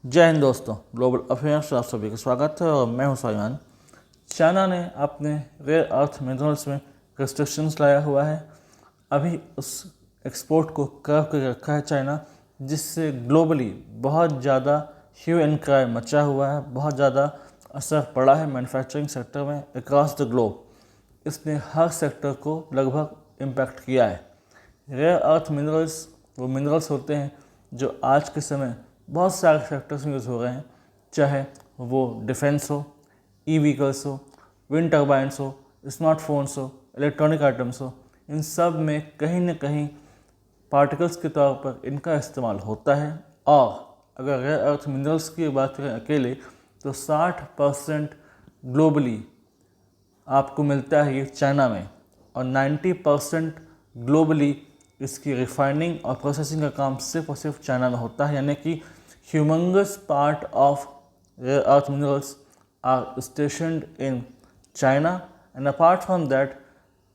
जय हिंद दोस्तों, global affairs आप सभी का स्वागत है और मैं हूं सायान। चाइना ने अपने रेयर अर्थ मिनरल्स में रिस्ट्रिक्शंस लाया हुआ है। अभी उस एक्सपोर्ट को कर्व कर रखा है चाइना, जिससे ग्लोबली बहुत ज़्यादा ह्यू एंड क्राई मचा हुआ है, बहुत ज़्यादा असर पड़ा है मैन्युफैक्चरिंग सेक्टर में अक्रॉस द ग्लोब। इसने हर सेक्टर को लगभग इम्पैक्ट किया है। रेयर अर्थ मिनरल्स वो मिनरल्स होते हैं जो आज के समय बहुत सारे सेक्टर्स में यूज़ हो रहे हैं, चाहे वो डिफेंस हो, ई व्हीकल्स हो, विंड टर्बाइंस हो, स्मार्टफोन्स हो, इलेक्ट्रॉनिक आइटम्स हो। इन सब में कहीं ना कहीं पार्टिकल्स के तौर पर इनका इस्तेमाल होता है। और अगर रेयर अर्थ मिनरल्स की बात करें अकेले, तो 60% ग्लोबली आपको मिलता है ये चाइना में, और 90% ग्लोबली इसकी रिफाइनिंग और प्रोसेसिंग का काम सिर्फ और सिर्फ चाइना में होता है। यानी कि humongous part of rare earth minerals are stationed in China, and apart from that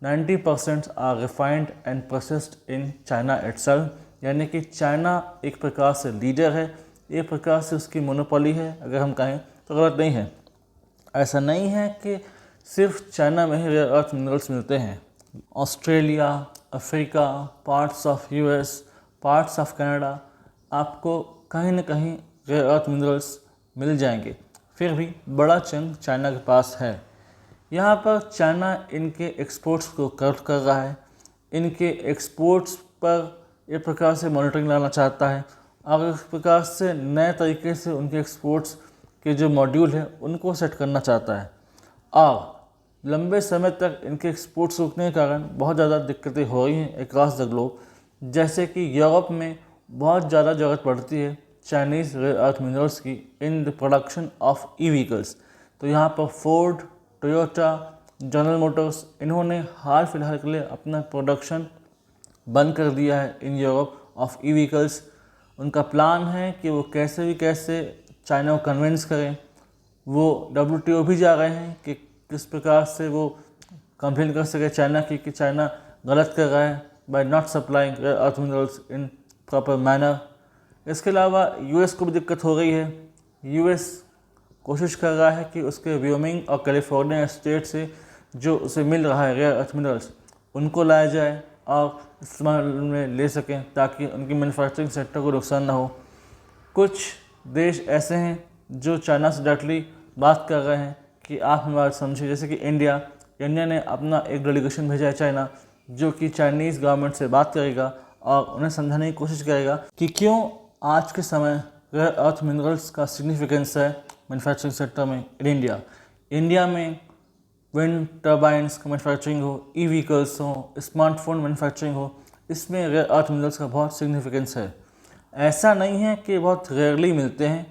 90% are refined and processed in China itself. यानी कि चाइना एक प्रकार से लीडर है, एक प्रकार से उसकी मोनोपोली है अगर हम कहें तो गलत नहीं है। ऐसा नहीं है कि सिर्फ चाइना में ही रेयर अर्थ मिनरल्स मिलते हैं। Australia, Africa, parts of US, parts of Canada, आपको कहीं ना कहीं रेयर अर्थ मिनरल्स मिल जाएंगे। फिर भी बड़ा चंक चाइना के पास है। यहाँ पर चाइना इनके एक्सपोर्ट्स को कर्व कर रहा है। इनके एक्सपोर्ट्स पर एक प्रकार से मॉनिटरिंग लाना चाहता है और इस प्रकार से नए तरीके से उनके एक्सपोर्ट्स के जो मॉड्यूल है उनको सेट करना चाहता है। और लंबे समय तक इनके एक्सपोर्ट्स रुकने के कारण बहुत ज़्यादा दिक्कतें हो रही हैं अक्रॉस द ग्लोब। जैसे कि यूरोप में बहुत ज़्यादा ज़रूरत पड़ती है चाइनीज़ रेयर अर्थ मिनरल्स की in the production of E vehicles. तो यहाँ पर फोर्ड, टोयोटा, जनरल मोटर्स, इन्होंने हाल फिलहाल के लिए अपना प्रोडक्शन बंद कर दिया है in Europe of E vehicles. उनका प्लान है कि वो कैसे भी कैसे चाइना को कन्विंस करें। वो WTO भी जा रहे हैं कि किस प्रकार से वो कंप्लेन कर सके चाइना की कि चाइना गलत कर रहा है by not supplying rare earth minerals in proper manner. इसके अलावा यूएस को भी दिक्कत हो रही है। यूएस कोशिश कर रहा है कि उसके व्योमिंग और कैलिफोर्निया स्टेट से जो उसे मिल रहा है रेयर अर्थ मिनरल्स उनको लाया जाए और इस्तेमाल में ले सकें, ताकि उनकी मैन्युफैक्चरिंग सेक्टर को नुकसान ना हो। कुछ देश ऐसे हैं जो चाइना से डायरेक्टली बात कर रहे हैं कि आप हमारी बात समझिए, जैसे कि इंडिया ने अपना एक डेलीगेशन भेजा है चाइना, जो कि चाइनीज़ गवर्नमेंट से बात करेगा और उन्हें समझाने की कोशिश करेगा कि क्यों आज के समय रेयर अर्थ मिनरल्स का सिग्निफिकेंस है मैन्युफैक्चरिंग सेक्टर में इन इंडिया में विंड टर्बाइंस का मैन्युफैक्चरिंग हो, ई व्हीकल्स हो, स्मार्टफोन मैन्युफैक्चरिंग हो, इसमें रेयर अर्थ मिनरल्स का बहुत सिग्निफिकेंस है। ऐसा नहीं है कि बहुत रेयरली मिलते हैं,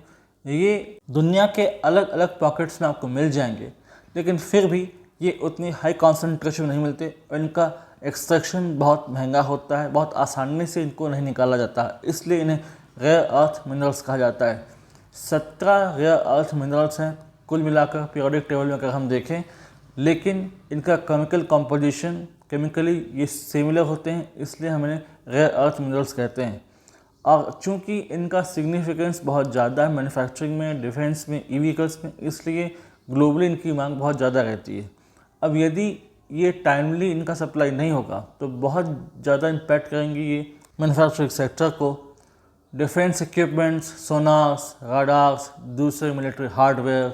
ये दुनिया के अलग अलग पॉकेट्स में आपको मिल जाएंगे, लेकिन फिर भी ये उतनी हाई कॉन्सेंट्रेशन में नहीं मिलते और इनका एक्सट्रैक्शन बहुत महंगा होता है, बहुत आसानी से इनको नहीं निकाला जाता, इसलिए इन्हें रेयर अर्थ मिनरल्स कहा जाता है। 17 रेयर अर्थ मिनरल्स हैं कुल मिलाकर पीरियोडिक टेबल में अगर हम देखें, लेकिन इनका केमिकल कॉम्पोजिशन केमिकली ये सिमिलर होते हैं, इसलिए हम इन्हें रेयर अर्थ मिनरल्स कहते हैं। और चूंकि इनका सिग्निफिकेंस बहुत ज़्यादा है मैन्युफैक्चरिंग में, डिफेंस में, ई व्हीकल्स में, इसलिए ग्लोबली इनकी मांग बहुत ज़्यादा रहती है। अब यदि ये टाइमली इनका सप्लाई नहीं होगा तो बहुत ज़्यादा इम्पैक्ट करेंगी ये मैन्युफैक्चरिंग सेक्टर को। डिफेंस इक्विपमेंट्स, सोनार्स, राडार्स, दूसरे मिलिट्री हार्डवेयर,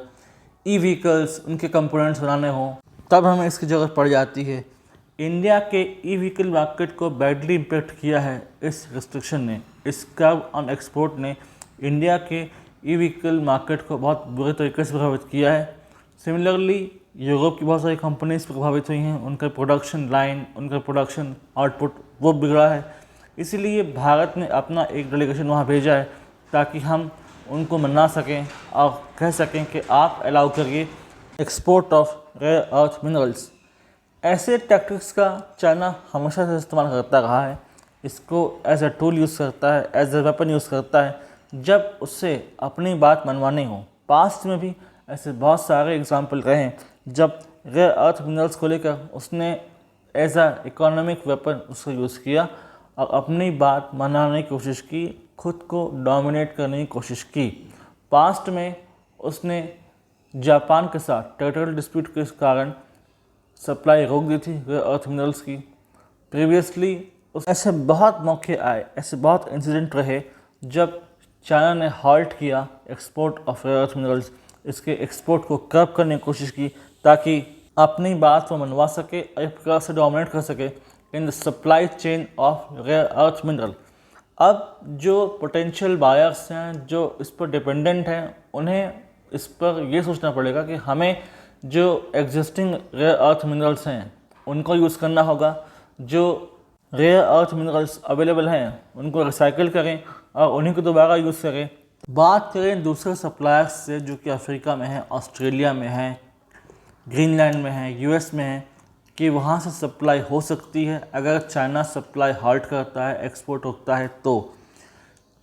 ई व्हीकल्स, उनके कंपोनेंट्स बनाने हों, तब हमें इसकी ज़रूरत पड़ जाती है। इंडिया के ई व्हीकल मार्केट को बैडली इम्पैक्ट किया है इस रिस्ट्रिक्शन ने। इस कर्व ऑन एक्सपोर्ट ने इंडिया के ई व्हीकल मार्केट को बहुत बुरे तरीके से प्रभावित किया है। सिमिलरली यूरोप की बहुत सारी कंपनीज प्रभावित हुई हैं, उनका प्रोडक्शन लाइन, उनका प्रोडक्शन आउटपुट वो बिगड़ा है। इसीलिए भारत ने अपना एक डेलीगेशन वहाँ भेजा है ताकि हम उनको मना सकें और कह सकें कि आप अलाउ करिए export of rare earth minerals. ऐसे टैक्टिक्स का चाइना हमेशा से इस्तेमाल करता रहा है। इसको एज ए टूल यूज़ करता है, एज ए वेपन यूज़ करता है जब उससे अपनी बात मनवानी हो। पास्ट में भी ऐसे बहुत सारे एग्जाम्पल रहे हैं जब रेयर अर्थ मिनरल्स को लेकर उसने एज ए इकोनॉमिक वेपन उसको यूज़ किया और अपनी बात मनाने की कोशिश की, खुद को डोमिनेट करने की कोशिश की। पास्ट में उसने जापान के साथ टेरिटोरियल डिस्प्यूट के कारण सप्लाई रोक दी थी रेयर अर्थ मिनरल्स की। प्रीवियसली ऐसे बहुत मौके आए, ऐसे बहुत इंसिडेंट रहे जब चाइना ने हॉल्ट किया export of rare earth minerals, इसके एक्सपोर्ट को कर्ब करने की कोशिश की ताकि अपनी बात को मनवा सके और एक प्रकार से डोमिनेट कर सके in the supply chain of rare earth mineral. अब जो पोटेंशियल बायर्स हैं, जो इस पर डिपेंडेंट हैं, उन्हें इस पर ये सोचना पड़ेगा कि हमें जो एग्जिस्टिंग रेयर अर्थ मिनरल्स हैं उनको यूज़ करना होगा, जो रेयर अर्थ मिनरल्स अवेलेबल हैं उनको रिसाइकिल करें और उन्हीं को दोबारा यूज़ करें। बात करें दूसरे सप्लायर्स से जो कि अफ्रीका में है, ऑस्ट्रेलिया में है, ग्रीनलैंड में है, यूएस में है, कि वहाँ से सप्लाई हो सकती है अगर चाइना सप्लाई हाल्ट करता है, एक्सपोर्ट रोकता है। तो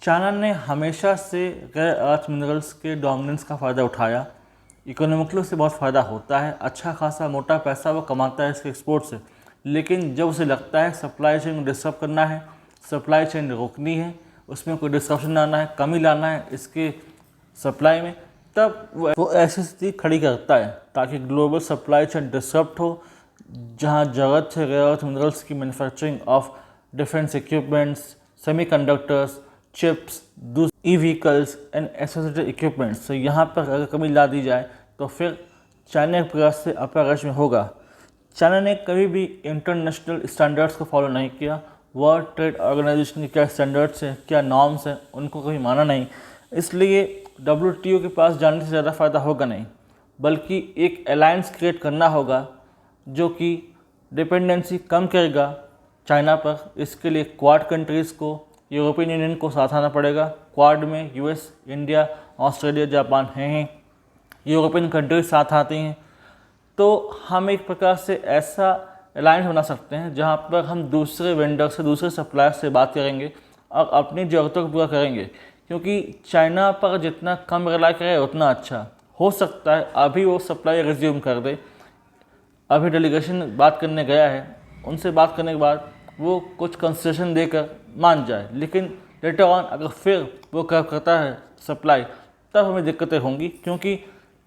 चाइना ने हमेशा से रेयर अर्थ मिनरल्स के डोमिनेंस का फ़ायदा उठाया, इकोनॉमिकली से बहुत फ़ायदा होता है, अच्छा खासा मोटा पैसा वो कमाता है इसके एक्सपोर्ट से। लेकिन जब उसे लगता है सप्लाई चेन को डिस्टर्ब करना है, सप्लाई चेन रोकनी है, उसमें कोई डिस्ट्रप्शन लाना है, कमी लाना है इसके सप्लाई में, तब वो ऐसी स्थिति खड़ी करता है ताकि ग्लोबल सप्लाई चेन डिस्टर्ब हो। जहाँ ज़रूरत है रेयर अर्थ मिनरल्स की manufacturing of defence equipments, semiconductors, chips, E vehicles and associated equipments, तो यहाँ पर अगर कमी ला दी जाए तो फिर चाइना के प्रयास से अपर रश में होगा। चाइना ने कभी भी इंटरनेशनल स्टैंडर्ड्स को फॉलो नहीं किया। वर्ल्ड ट्रेड ऑर्गेनाइजेशन के क्या स्टैंडर्ड्स हैं, क्या नॉर्म्स हैं, उनको कभी माना नहीं। इसलिए WTO के पास जाने से ज़्यादा फ़ायदा होगा नहीं, बल्कि एक अलायंस क्रिएट करना होगा जो कि डिपेंडेंसी कम करेगा चाइना पर। इसके लिए क्वाड कंट्रीज़ को, यूरोपियन यूनियन को साथ आना पड़ेगा। क्वाड में US, इंडिया, ऑस्ट्रेलिया, जापान हैं, यूरोपियन कंट्रीज साथ आती हैं। तो हम एक प्रकार से ऐसा अलायंस बना सकते हैं जहां पर हम दूसरे वेंडर से, दूसरे सप्लायर से बात करेंगे और अपनी ज़रूरतों को पूरा करेंगे, क्योंकि चाइना पर जितना कम रिलाई करे उतना अच्छा। हो सकता है अभी वो सप्लाई रिज्यूम कर दे, अभी डेलीगेशन बात करने गया है, उनसे बात करने के बाद वो कुछ कंसेशन देकर मान जाए, लेकिन लेटर ऑन अगर फिर वो करता है सप्लाई, तब हमें दिक्कतें होंगी, क्योंकि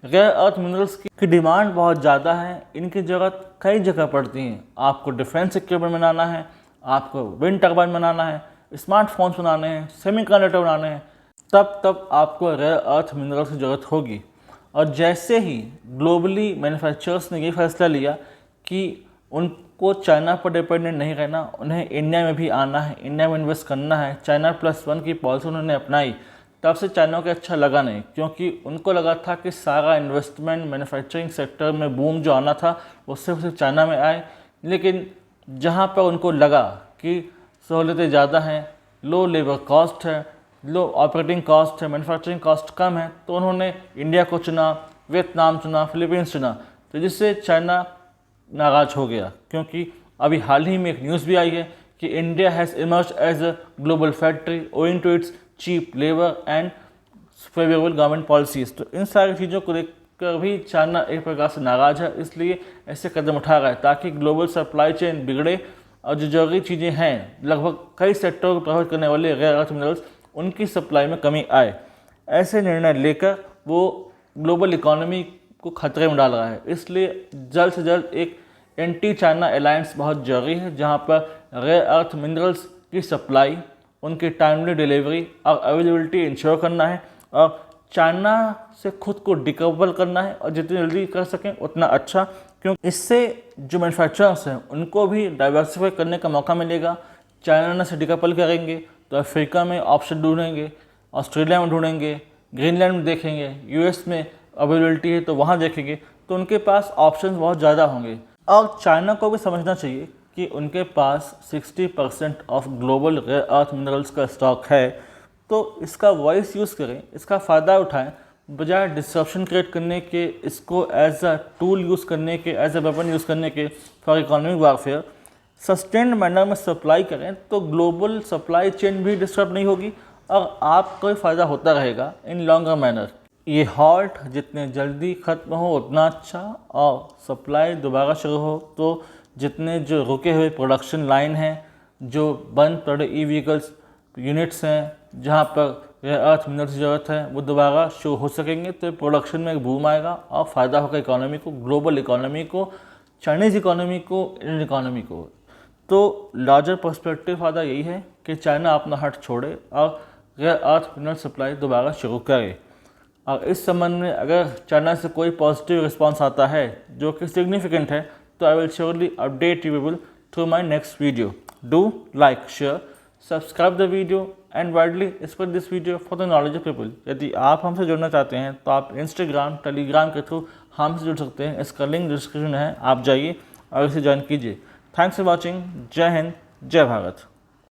रेयर अर्थ मिनरल्स की डिमांड बहुत ज़्यादा है। इनकी ज़रूरत कई जगह पड़ती हैं। आपको डिफेंस इक्विपमेंट बनाना है, आपको विंड टर्बाइन बनाना है, स्मार्टफोन्स बनाने हैं, सेमीकंडक्टर बनाने हैं, तब आपको रेयर अर्थ मिनरल्स की ज़रूरत होगी। और जैसे ही ग्लोबली मैन्युफैक्चरर्स ने ये फैसला लिया कि उनको चाइना पर डिपेंडेंट नहीं रहना, उन्हें इंडिया में भी आना है, इंडिया में इन्वेस्ट करना है, China+1 की पॉलिसी उन्होंने अपनाई, तब से चाइना को अच्छा लगा नहीं, क्योंकि उनको लगा था कि सारा इन्वेस्टमेंट मैन्युफैक्चरिंग सेक्टर में बूम जो आना था वो सिर्फ चाइना में आए। लेकिन जहाँ पर उनको लगा कि सहूलियतें ज़्यादा हैं, लो लेबर कॉस्ट है, लो ऑपरेटिंग कॉस्ट है, मैन्युफैक्चरिंग कॉस्ट कम है, तो उन्होंने इंडिया को चुना, वियतनाम चुना, फिलीपींस चुना, तो जिससे चाइना नाराज़ हो गया। क्योंकि अभी हाल ही में एक न्यूज़ भी आई है कि India has emerge as a global factory owing to its cheap labour and favourable government policies. तो इन सारी चीज़ों को देखकर भी चाइना एक प्रकार से नाराज़ है, इसलिए ऐसे कदम उठा रहा है ताकि ग्लोबल सप्लाई चेन बिगड़े और जो जरूरी चीज़ें हैं, लगभग कई सेक्टरों को प्रभावित करने वाले रेयर अर्थ मिनरल्स, उनकी सप्लाई में कमी आए। ऐसे निर्णय लेकर वो ग्लोबल इकोनॉमी को खतरे में डाल रहा है। इसलिए जल्द से जल्द एक एंटी चाइना अलायंस बहुत ज़रूरी है, जहाँ पर रेयर अर्थ मिनरल्स की सप्लाई, उनकी टाइमली डिलीवरी और अवेलेबिलिटी इंश्योर करना है और चाइना से खुद को डिकपल करना है, और जितनी जल्दी कर सकें उतना अच्छा, क्योंकि इससे जो मैन्युफैक्चरर्स हैं उनको भी डाइवर्सिफाई करने का मौका मिलेगा। चाइना से डिकपल करेंगे तो अफ्रीका में ऑप्शन ढूंढेंगे, ऑस्ट्रेलिया में ढूंढेंगे, ग्रीनलैंड में देखेंगे, US में अवेलेबिलिटी है तो वहाँ देखेंगे, तो उनके पास ऑप्शन बहुत ज़्यादा होंगे। और चाइना को भी समझना चाहिए कि उनके पास 60% of global rare earth minerals का स्टॉक है, तो इसका वॉइस यूज़ करें, इसका फ़ायदा उठाएं, बजाय डिस्ट्रप्शन क्रिएट करने के, इसको एज अ टूल यूज़ करने के, एज अ वेपन यूज़ करने के for economic warfare. Sustained manner में सप्लाई करें तो ग्लोबल सप्लाई चेन भी डिस्टर्ब नहीं होगी और आपको ही फ़ायदा होता रहेगा इन लॉन्गर मैनर। ये हॉल्ट जितने जल्दी ख़त्म हो उतना अच्छा, और सप्लाई दोबारा शुरू हो तो जितने जो रुके हुए प्रोडक्शन लाइन हैं, जो बंद पड़े ई व्हीकल्स यूनिट्स हैं, जहाँ पर रेयर अर्थ मिनरल्स की ज़रूरत है वो दोबारा शो हो सकेंगे, तो प्रोडक्शन में एक बूम आएगा और फ़ायदा होगा इकोनॉमी को, ग्लोबल इकोनॉमी को, चाइनीज़ इकोनॉमी को, इंडियन इकोनॉमी को। तो लार्जर पर्सपेक्टिव फ़ायदा यही है कि चाइना अपना हट छोड़े और रेयर अर्थ मिनरल सप्लाई दोबारा शुरू करे। और इस संबंध में अगर चाइना से कोई पॉजिटिव रिस्पांस आता है जो कि सिग्निफिकेंट है, तो I will surely update you people through my next video. Do like, share, subscribe the video and widely spread this video for the knowledge of people. यदि आप हमसे जुड़ना चाहते हैं तो आप इंस्टाग्राम, टेलीग्राम के थ्रू हमसे जुड़ सकते हैं। इसका लिंक डिस्क्रिप्शन है, आप जाइए और इसे ज्वाइन कीजिए। Thanks for watching. जय हिंद, जय भारत।